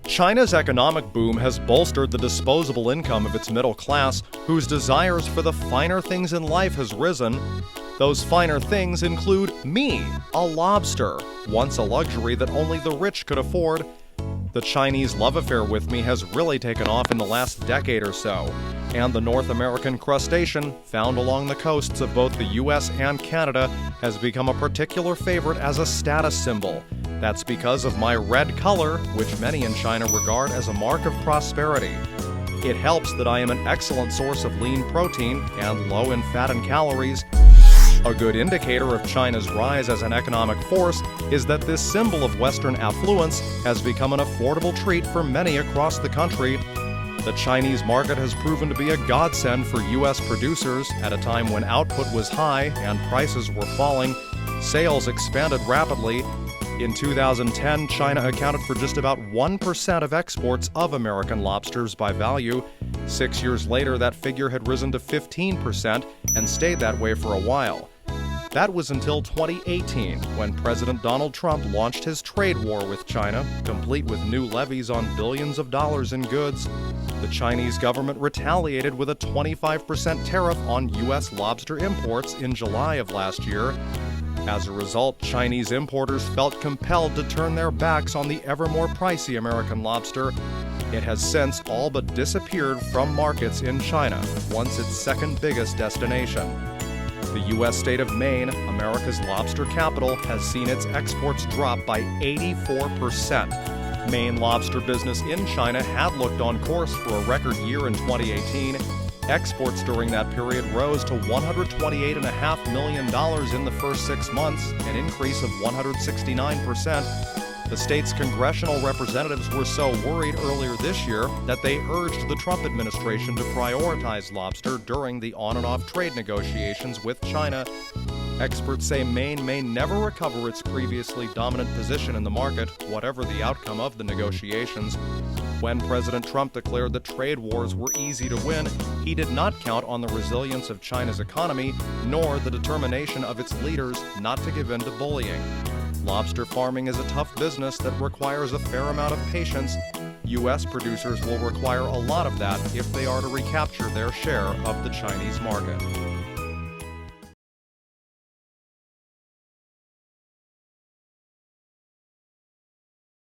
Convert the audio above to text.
China's economic boom has bolstered the disposable income of its middle class, whose desires for the finer things in life has risen. Those finer things include me, a lobster, once a luxury that only the rich could afford. The Chinese love affair with me has really taken off in the last decade or so, and the North American crustacean, found along the coasts of both the US and Canada, has become a particular favorite as a status symbol. That's because of my red color, which many in China regard as a mark of prosperity. It helps that I am an excellent source of lean protein and low in fat and calories. A good indicator of China's rise as an economic force is that this symbol of Western affluence has become an affordable treat for many across the country. The Chinese market has proven to be a godsend for U.S. producers at a time when output was high and prices were falling. Sales expanded rapidly. In 2010, China accounted for just about 1% of exports of American lobsters by value. 6 years later, that figure had risen to 15% and stayed that way for a while. That was until 2018, when President Donald Trump launched his trade war with China, complete with new levies on billions of dollars in goods. The Chinese government retaliated with a 25% tariff on U.S. lobster imports in July of last year. As a result, Chinese importers felt compelled to turn their backs on the ever more pricey American lobster. It has since all but disappeared from markets in China, once its second biggest destination. The U.S. state of Maine, America's lobster capital, has seen its exports drop by 84%. Maine lobster business in China had looked on course for a record year in 2018. Exports during that period rose to $128.5 million in the first 6 months, an increase of 169%. The state's congressional representatives were so worried earlier this year that they urged the Trump administration to prioritize lobster during the on-and-off trade negotiations with China. Experts say Maine may never recover its previously dominant position in the market, whatever the outcome of the negotiations. When President Trump declared that trade wars were easy to win, he did not count on the resilience of China's economy, nor the determination of its leaders not to give in to bullying. Lobster farming is a tough business that requires a fair amount of patience. U.S. producers will require a lot of that if they are to recapture their share of the Chinese market.